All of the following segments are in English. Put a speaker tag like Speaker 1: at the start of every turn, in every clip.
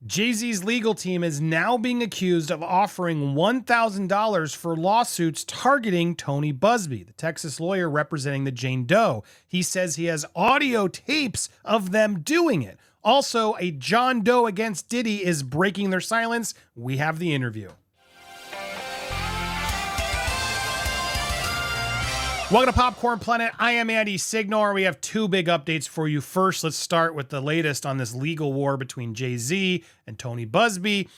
Speaker 1: Jay-Z's legal team is now being accused of offering $1,000 for lawsuits targeting Tony Buzbee, the Texas lawyer representing the Jane Doe. He says he has audio tapes of them doing it. Also, a John Doe against Diddy is breaking their silence. We have the interview. Welcome to Popcorn Planet. I am Andy Signore. We have two big updates for you. First, let's start with the latest on this legal war between Jay-Z and Tony Buzbee.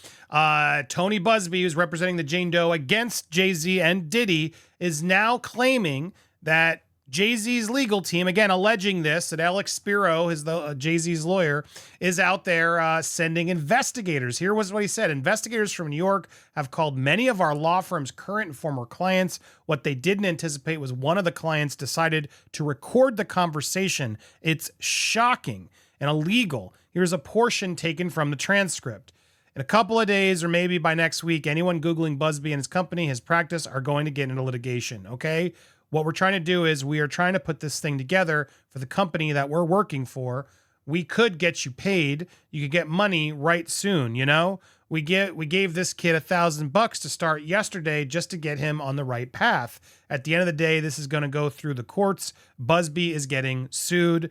Speaker 1: Tony Buzbee, who's representing the Jane Doe against Jay-Z and Diddy, is now claiming that Jay-Z's legal team, again, alleging this, that Alex Spiro, Jay-Z's lawyer, is out there sending investigators. Here was what he said. Investigators from New York have called many of our law firm's current and former clients. What they didn't anticipate was one of the clients decided to record the conversation. It's shocking and illegal. Here's a portion taken from the transcript. In a couple of days, or maybe by next week, anyone Googling Buzbee and his company, his practice, are going to get into litigation, okay? What we're trying to do is we are trying to put this thing together for the company that we're working for. We could get you paid. You could get money right soon, you know? We gave this kid $1,000 to start yesterday just to get him on the right path. At the end of the day, this is going to go through the courts. Buzbee is getting sued.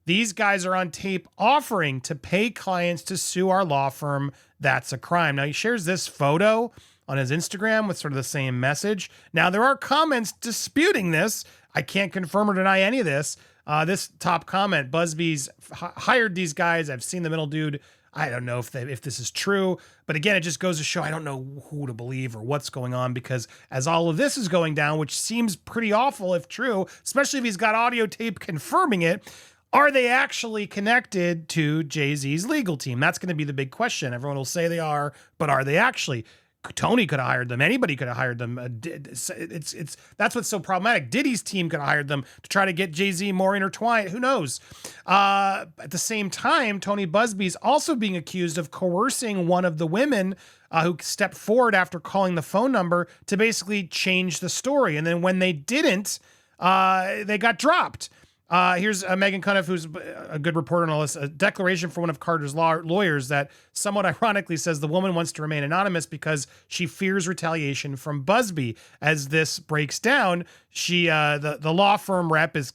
Speaker 1: These guys are on tape offering to pay clients to sue our law firm. That's a crime. Now, he shares this photo on his Instagram with sort of the same message. Now, there are comments disputing this. I can't confirm or deny any of this. This top comment, Buzbee's hired these guys. I've seen the middle dude. I don't know if this is true. But again, it just goes to show I don't know who to believe or what's going on, because as all of this is going down, which seems pretty awful if true, especially if he's got audio tape confirming it, are they actually connected to Jay-Z's legal team? That's going to be the big question. Everyone will say they are, but are they actually? Tony could have hired them. Anybody could have hired them. That's what's so problematic. Diddy's team could have hired them to try to get Jay-Z more intertwined. Who knows? At the same time, Tony Buzbee is also being accused of coercing one of the women who stepped forward after calling the phone number to basically change the story. And then when they didn't, they got dropped. Here's Megan Cuniff, who's a good reporter on all this, a declaration from one of Carter's lawyers that somewhat ironically says the woman wants to remain anonymous because she fears retaliation from Buzbee. As this breaks down, the law firm rep is,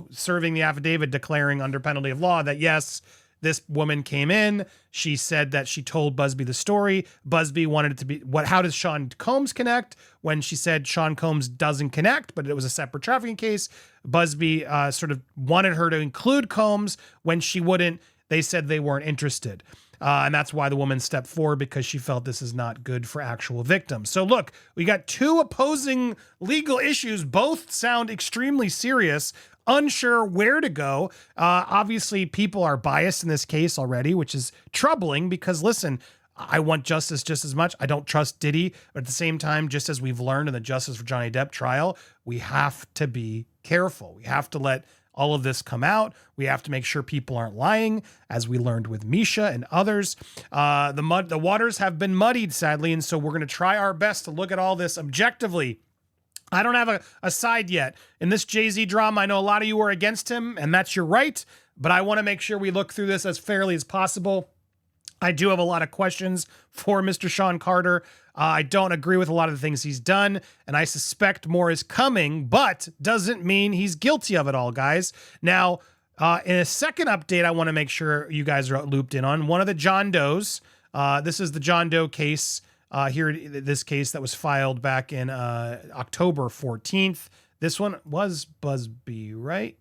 Speaker 1: serving the affidavit declaring under penalty of law that yes, this woman came in. She said that she told Buzbee the story. Buzbee wanted it to be how does Sean Combs connect? When she said Sean Combs doesn't connect, but it was a separate trafficking case. Buzbee sort of wanted her to include Combs. When she wouldn't, they said they weren't interested. And that's why the woman stepped forward, because she felt this is not good for actual victims. So look, we got two opposing legal issues. Both sound extremely serious. Unsure where to go. Obviously, people are biased in this case already, which is troubling because, listen, I want justice just as much. I don't trust Diddy. But at the same time, just as we've learned in the Justice for Johnny Depp trial, we have to be careful. We have to let all of this come out. We have to make sure people aren't lying, as we learned with Misha and others. The waters have been muddied, sadly, and so we're going to try our best to look at all this objectively. I don't have a side yet. In this Jay-Z drama, I know a lot of you are against him, and that's your right, but I want to make sure we look through this as fairly as possible. I do have a lot of questions for Mr. Sean Carter. I don't agree with a lot of the things he's done, and I suspect more is coming, but doesn't mean he's guilty of it all, guys. Now, in a second update, I want to make sure you guys are looped in on one of the John Does. This is the John Doe case. Here, this case that was filed back in October 14th. This one was Buzbee, right?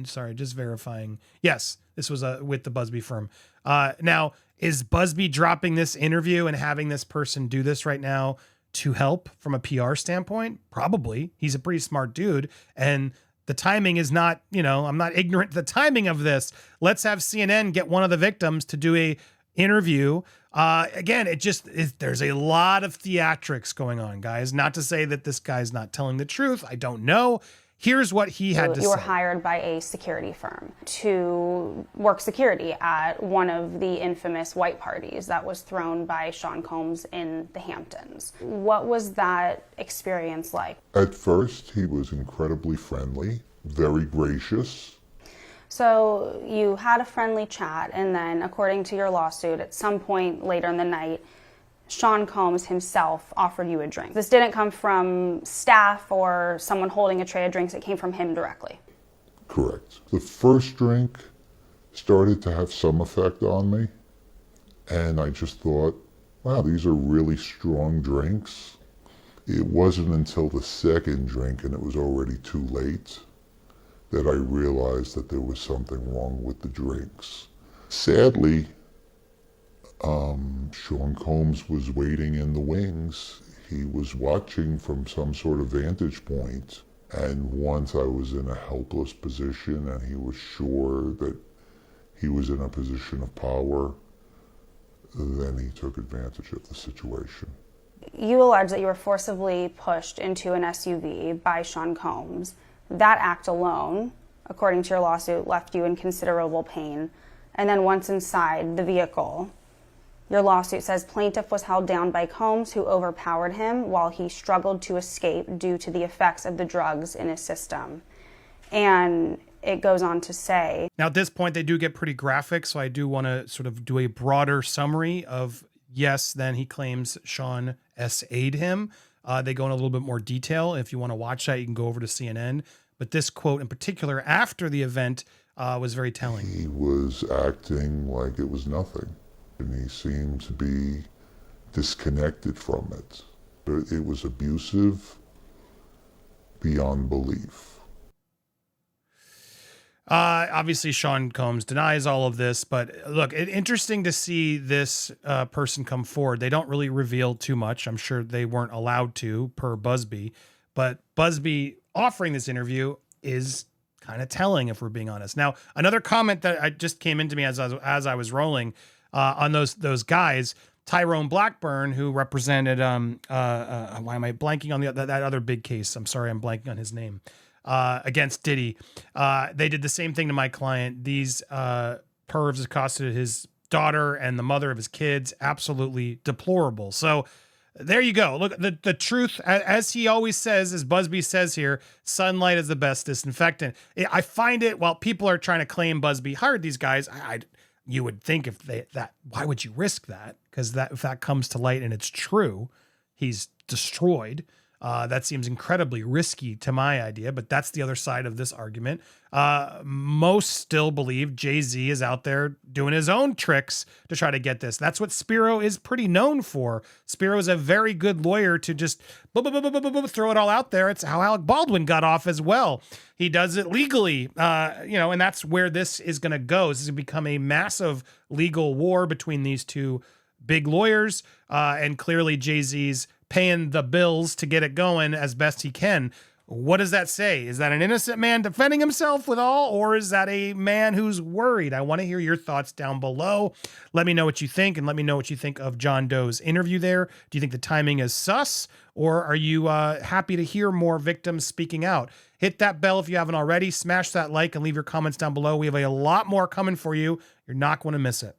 Speaker 1: Sorry, just verifying. Yes, this was with the Buzbee firm. Now, is Buzbee dropping this interview and having this person do this right now to help from a PR standpoint? Probably. He's a pretty smart dude. And the timing is not, I'm not ignorant to the timing of this. Let's have CNN get one of the victims to do a interview. Again, there's a lot of theatrics going on, guys. Not to say that this guy's not telling the truth. I don't know. Here's what he had to say. You were hired by a security firm to work security at one of the infamous white parties that was thrown by Sean Combs in the Hamptons. What was that experience like?
Speaker 2: At first, he was incredibly friendly, very gracious. So you had a friendly chat, and then, according to your lawsuit, at some point later in the night, Sean Combs himself offered you a drink. This didn't come from staff or someone holding a tray of drinks. It came from him directly.
Speaker 3: Correct. The first drink started to have some effect on me, and I just thought, wow, these are really strong drinks. It wasn't until the second drink, and it was already too late, that I realized that there was something wrong with the drinks. Sadly, Sean Combs was waiting in the wings. He was watching from some sort of vantage point, and once I was in a helpless position and he was sure that he was in a position of power, then he took advantage of the situation.
Speaker 2: You allege that you were forcibly pushed into an SUV by Sean Combs. That act alone, according to your lawsuit, left you in considerable pain. And then once inside the vehicle, your lawsuit says plaintiff was held down by Combs, who overpowered him while he struggled to escape due to the effects of the drugs in his system. And it goes on to say...
Speaker 1: Now, at this point, they do get pretty graphic, so I do want to sort of do a broader summary of, yes, then he claims Sean S.'d him. They go in a little bit more detail. If you want to watch that, you can go over to CNN. But this quote in particular, after the event, was very telling.
Speaker 3: He was acting like it was nothing, and he seemed to be disconnected from it. It was abusive beyond belief.
Speaker 1: Obviously, Sean Combs denies all of this, but look, interesting to see this person come forward. They don't really reveal too much. I'm sure they weren't allowed to per Buzbee, but Buzbee offering this interview is kind of telling, if we're being honest. Now, another comment that I just came into me as I was rolling on those guys, Tyrone Blackburn, who represented why am I blanking on that other big case? I'm sorry, I'm blanking on his name. Against Diddy. They did the same thing to my client. These pervs accosted his daughter and the mother of his kids. Absolutely deplorable. So there you go. Look, the truth, as he always says, as Buzbee says here, sunlight is the best disinfectant. I find it, while people are trying to claim Buzbee hired these guys, you would think why would you risk that? Because if that comes to light and it's true, he's destroyed. That seems incredibly risky to my idea, but that's the other side of this argument. Most still believe Jay-Z is out there doing his own tricks to try to get this. That's what Spiro is pretty known for. Spiro is a very good lawyer to just throw it all out there. It's how Alec Baldwin got off as well. He does it legally, and that's where this is going to go. This is going to become a massive legal war between these two big lawyers, and clearly Jay-Z's paying the bills to get it going as best he can. What does that say? Is that an innocent man defending himself with all, or is that a man who's worried? I want to hear your thoughts down below. Let me know what you think, and let me know what you think of John Doe's interview there. Do you think the timing is sus, or are you happy to hear more victims speaking out? Hit that bell if you haven't already. Smash that like and leave your comments down below. We have a lot more coming for you. You're not going to miss it.